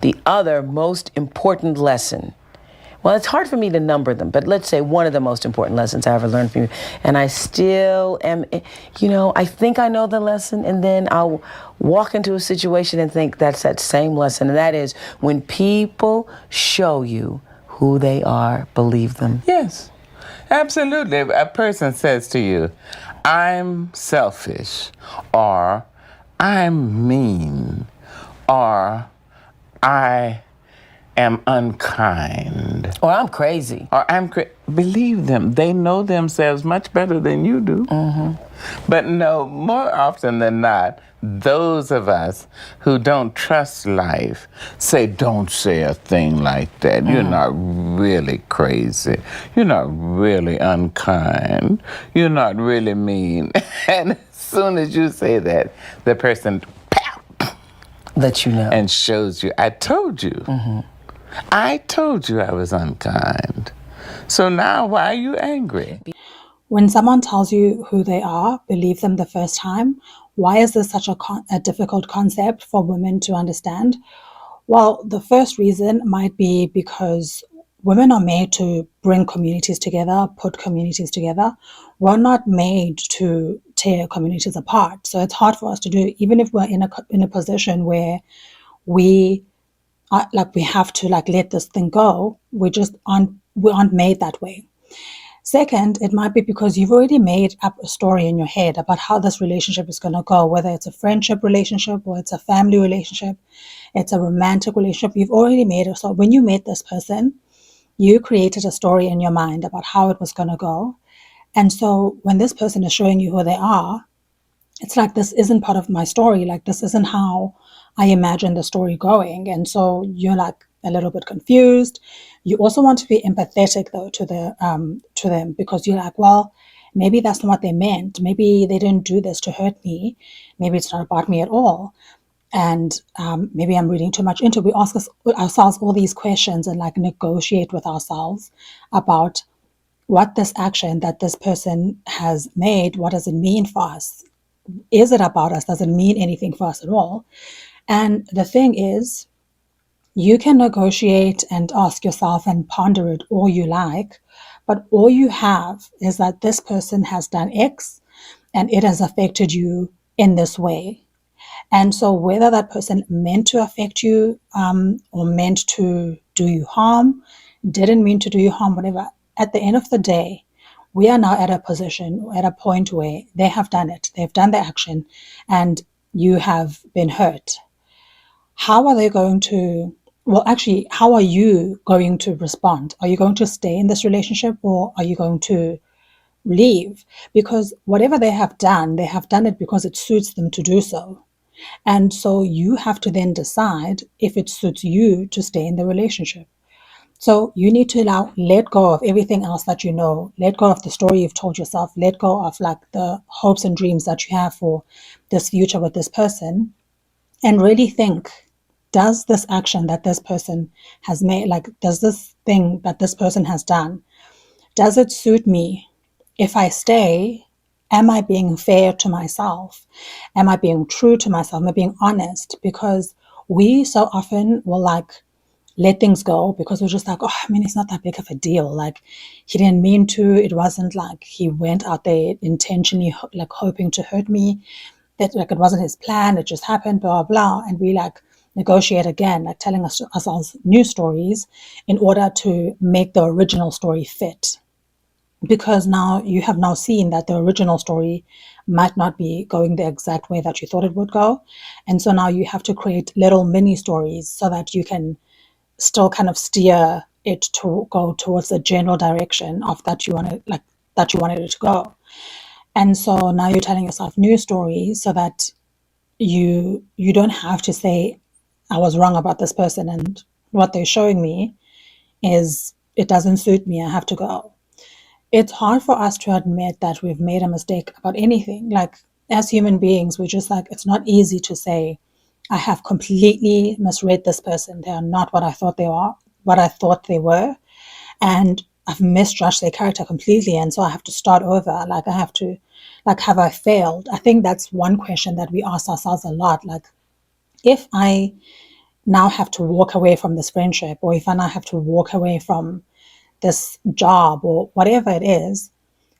The other most important lesson, well, it's hard for me to number them, but let's say one of the most important lessons I ever learned from you, and I still am, I think I know the lesson, and then I'll walk into a situation and think that's that same lesson, and that is when people show you who they are, believe them. Yes, absolutely. A person says to you, I'm selfish, or I'm mean, or I am unkind. Or I'm crazy. Or believe them. They know themselves much better than you do. But no, more often than not, those of us who don't trust life say, don't say a thing like that. You're not really crazy. You're not really unkind. You're not really mean. And as soon as you say that, the person Let you know. and shows you, I told you. I told you I was unkind. So now why are you angry? When someone tells you who they are, believe them the first time. Why is this such a difficult concept for women to understand? Well, the first reason might be because women are made to bring communities together, put communities together. We're not made to tear communities apart. So it's hard for us to do, even if we're in a position where we we have to let this thing go. We aren't made that way. Second, it might be because you've already made up a story in your head about how this relationship is going to go, whether it's a friendship relationship or it's a family relationship, it's a romantic relationship. You've already made it. So when you met this person, you created a story in your mind about how it was going to go. And so when this person is showing you who they are, it's like, this isn't part of my story. Like, this isn't how I imagine the story going. And so you're like a little bit confused. You also want to be empathetic though to them, because you're like, well, maybe that's not what they meant. Maybe they didn't do this to hurt me. Maybe it's not about me at all. And maybe I'm reading too much into it. We ask ourselves all these questions and negotiate with ourselves about what this action that this person has made, what does it mean for us? Is it about us? Does it mean anything for us at all? And the thing is, you can negotiate and ask yourself and ponder it all you like, but all you have is that this person has done X and it has affected you in this way. And so whether that person meant to affect you or meant to do you harm, didn't mean to do you harm, whatever, at the end of the day, we are now at a point where they have done it. They've done the action and you have been hurt. How are they going to, well, actually, how are you going to respond? Are you going to stay in this relationship or are you going to leave? Because whatever they have done it because it suits them to do so. And so you have to then decide if it suits you to stay in the relationship. So you need to let go of everything else that you know, let go of the story you've told yourself, let go of the hopes and dreams that you have for this future with this person, and really think, does this action that this person has made, does this thing that this person has done, does it suit me? If I stay, am I being fair to myself? Am I being true to myself? Am I being honest? Because we so often will let things go because we're just like, oh, I mean, it's not that big of a deal. He didn't mean to. It wasn't like he went out there intentionally hoping to hurt me. That it wasn't his plan. It just happened, blah, blah. And we negotiate again, telling ourselves new stories in order to make the original story fit. Because now you have now seen that the original story might not be going the exact way that you thought it would go. And so now you have to create little mini stories so that you can still kind of steer it to go towards the general direction of that you wanted it to go. And so now you're telling yourself new stories so that you don't have to say, I was wrong about this person and what they're showing me is it doesn't suit me, I have to go. It's hard for us to admit that we've made a mistake about anything. As human beings, we're just it's not easy to say, I have completely misread this person. They are not what I thought they are, what I thought they were. And I've misjudged their character completely. And so I have to start over. I have to, have I failed? I think that's one question that we ask ourselves a lot. If I now have to walk away from this friendship, or if I now have to walk away from this job or whatever it is,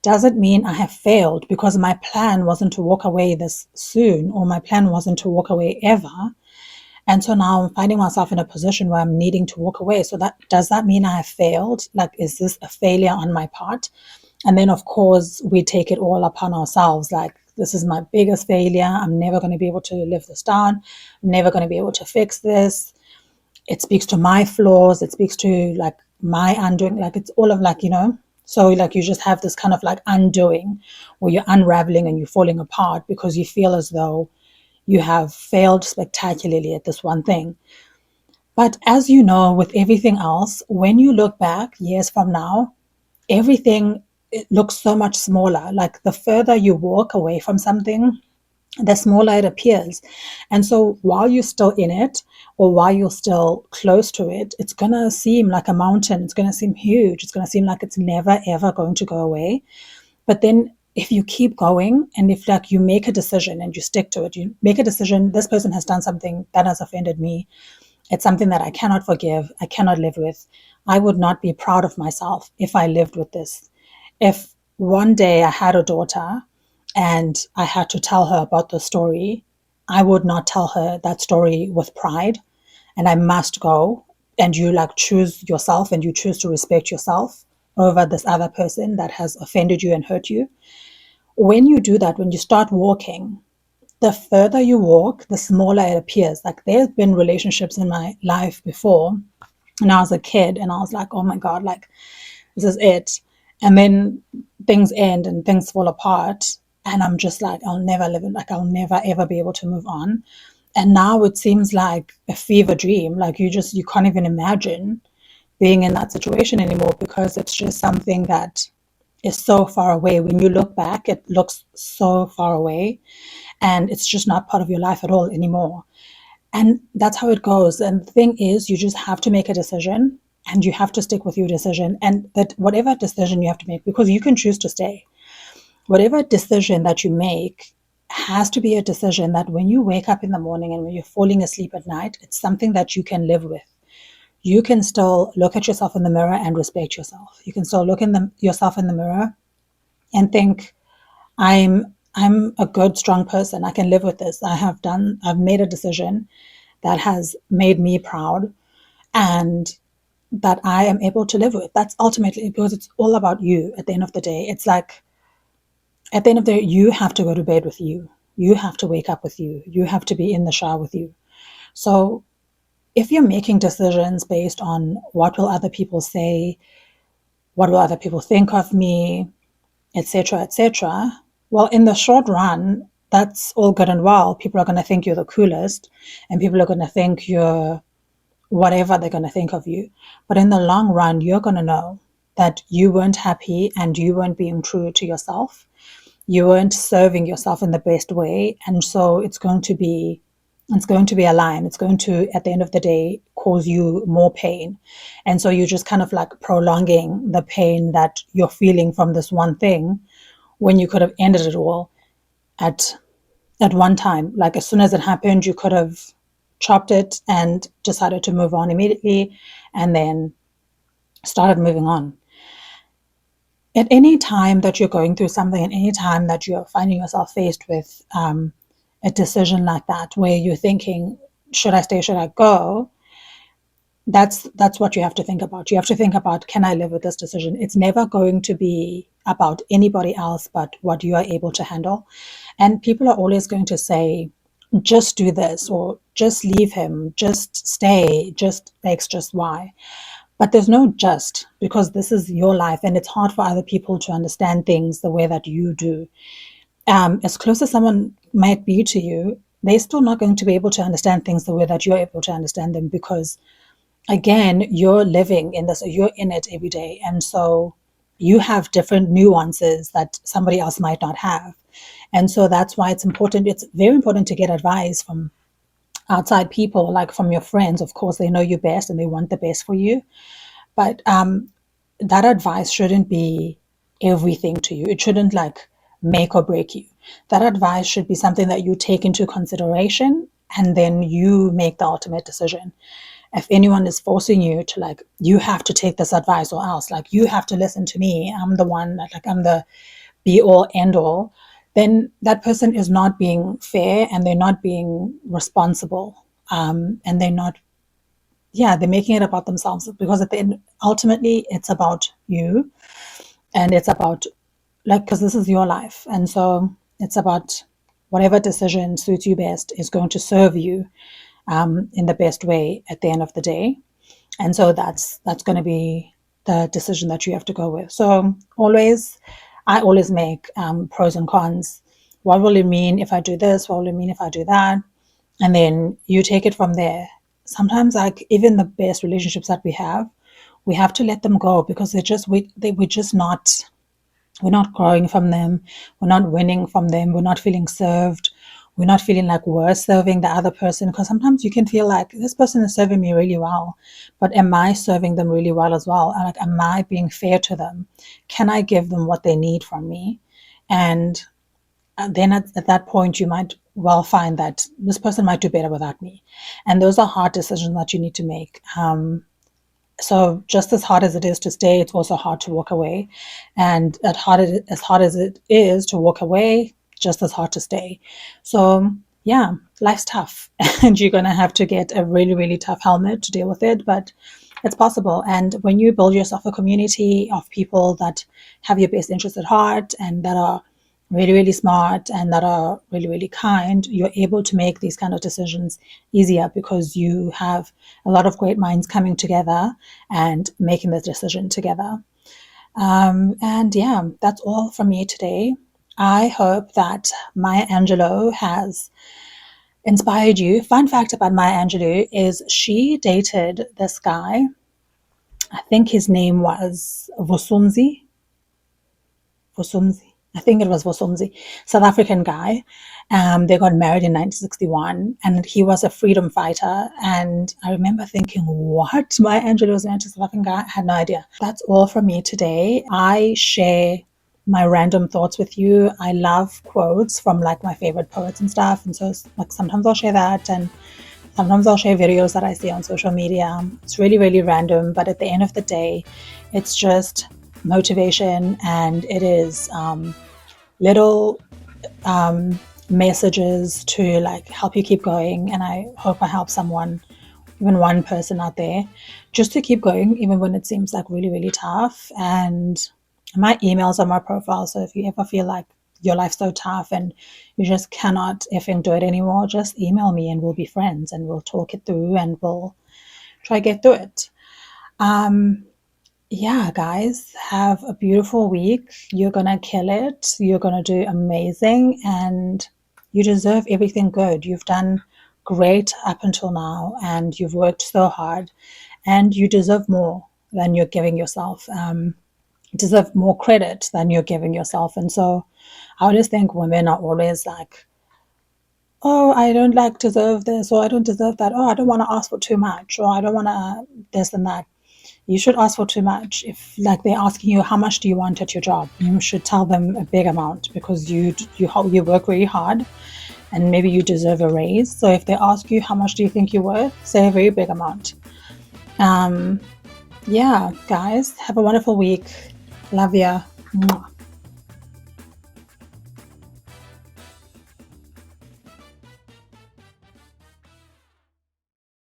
doesn't mean I have failed, because my plan wasn't to walk away this soon, or my plan wasn't to walk away ever. And so now I'm finding myself in a position where I'm needing to walk away. So that does that mean I have failed? Like, is this a failure on my part? And then, of course, we take it all upon ourselves. Like, this is my biggest failure. I'm never going to be able to live this down. I'm never going to be able to fix this. It speaks to my flaws. It speaks to like my undoing. Like, it's all of like, so like you just have this kind of like undoing, where you're unraveling and you're falling apart because you feel as though you have failed spectacularly at this one thing. But as you know, with everything else, when you look back years from now, everything, it looks so much smaller. Like, the further you walk away from something, the smaller it appears. And so while you're still in it, or while you're still close to it, it's going to seem like a mountain. It's going to seem huge. It's going to seem like it's never, ever going to go away. But then if you keep going, and if like you make a decision and you stick to it, you make a decision, this person has done something that has offended me. It's something that I cannot forgive. I cannot live with. I would not be proud of myself if I lived with this. If one day I had a daughter and I had to tell her about the story, I would not tell her that story with pride. And I must go. And you like choose yourself, and you choose to respect yourself over this other person that has offended you and hurt you. When you do that, when you start walking, the further you walk, the smaller it appears. Like, there's been relationships in my life before when I was a kid, and I was like, oh my God, like, this is it. And then things end and things fall apart. And I'm just like, I'll never live it. Like, I'll never, ever be able to move on. And now it seems like a fever dream. Like, you can't even imagine being in that situation anymore, because it's just something that is so far away. When you look back, it looks so far away, and it's just not part of your life at all anymore. And that's how it goes. And the thing is, you just have to make a decision, and you have to stick with your decision. And that whatever decision you have to make, because you can choose to stay, whatever decision that you make has to be a decision that when you wake up in the morning and when you're falling asleep at night, it's something that you can live with. You can still look at yourself in the mirror and respect yourself. You can still look yourself in the mirror and think, I'm a good, strong person. I can live with this. I've made a decision that has made me proud, and that I am able to live with. That's ultimately, because it's all about you at the end of the day. It's like, at the end of the day, you have to go to bed with you. You have to wake up with you. You have to be in the shower with you. So if you're making decisions based on what will other people say, what will other people think of me, etc., etc., well, in the short run, that's all good and well. People are going to think you're the coolest, and people are going to think you're whatever they're going to think of you. But in the long run, you're going to know that you weren't happy, and you weren't being true to yourself. You weren't serving yourself in the best way. And so it's going to be a line. It's going to, at the end of the day, cause you more pain. And so you're just kind of like prolonging the pain that you're feeling from this one thing, when you could have ended it all at one time. Like, as soon as it happened, you could have chopped it and decided to move on immediately, and then started moving on. At any time that you're going through something, at any time that you're finding yourself faced with a decision like that, where you're thinking, should I stay, should I go? That's what you have to think about. You have to think about, can I live with this decision? It's never going to be about anybody else but what you are able to handle. And people are always going to say, just do this, or just leave him, just stay, just X, just Y. But there's no just, because this is your life, and it's hard for other people to understand things the way that you do. As close as someone might be to you, they're still not going to be able to understand things the way that you're able to understand them, because again, you're living in this, you're in it every day. And so you have different nuances that somebody else might not have. And so that's why it's important. It's very important to get advice from outside people, like from your friends. Of course, they know you best and they want the best for you. But that advice shouldn't be everything to you. It shouldn't like make or break you. That advice should be something that you take into consideration and then you make the ultimate decision. If anyone is forcing you to, like, you have to take this advice or else, like, you have to listen to me, I'm the one that, like, I'm the be all end all, then that person is not being fair and they're not being responsible. And they're not, yeah, they're making it about themselves, because at the end, ultimately, it's about you, and it's about, like, because this is your life. And so it's about whatever decision suits you best is going to serve you in the best way at the end of the day. And so that's going to be the decision that you have to go with. So I always make pros and cons. What will it mean if I do this? What will it mean if I do that? And then you take it from there. Sometimes, like, even the best relationships that we have to let them go, because we're just not, we're not growing from them. We're not winning from them. We're not feeling served. We're not feeling like we're serving the other person. Because sometimes you can feel like, this person is serving me really well, but am I serving them really well as well? And, like, am I being fair to them? Can I give them what they need from me? And then at that point, you might well find that this person might do better without me. And those are hard decisions that you need to make. So just as hard as it is to stay, it's also hard to walk away. And as hard as it is to walk away, just as hard to stay. So yeah, life's tough, and you're going to have to get a really, really tough helmet to deal with it, but it's possible. And when you build yourself a community of people that have your best interests at heart, and that are really, really smart, and that are really, really kind, you're able to make these kind of decisions easier, because you have a lot of great minds coming together and making this decision together. And yeah, that's all from me today. I hope that Maya Angelou has inspired you. Fun fact about Maya Angelou is she dated this guy. I think his name was Vosumzi. I think it was Vosumzi, South African guy. They got married in 1961, and he was a freedom fighter. And I remember thinking, what? Maya Angelou was married to a South African guy? I had no idea. That's all from me today. I share my random thoughts with you. I love quotes from, like, my favorite poets and stuff. And so, like, sometimes I'll share that, and sometimes I'll share videos that I see on social media. It's really, really random. But at the end of the day, it's just motivation, and it is little messages to, like, help you keep going. And I hope I help someone, even one person out there, just to keep going even when it seems like really, really tough. And my email's on my profile, so if you ever feel like your life's so tough and you just cannot effing do it anymore, just email me and we'll be friends, and we'll talk it through, and we'll try to get through it. Yeah, guys, have a beautiful week. You're going to kill it. You're going to do amazing, and you deserve everything good. You've done great up until now, and you've worked so hard, and you deserve more than you're giving yourself. You deserve more credit than you're giving yourself. And so I always think women are always like, oh, I don't, like, deserve this, or I don't deserve that. Oh, I don't want to ask for too much, or I don't want to this and that. You should ask for too much. If, like, they're asking you, how much do you want at your job? You should tell them a big amount, because you work really hard, and maybe you deserve a raise. So if they ask you, how much do you think you're worth? Say a very big amount. Yeah, guys, have a wonderful week. Love ya. Mwah.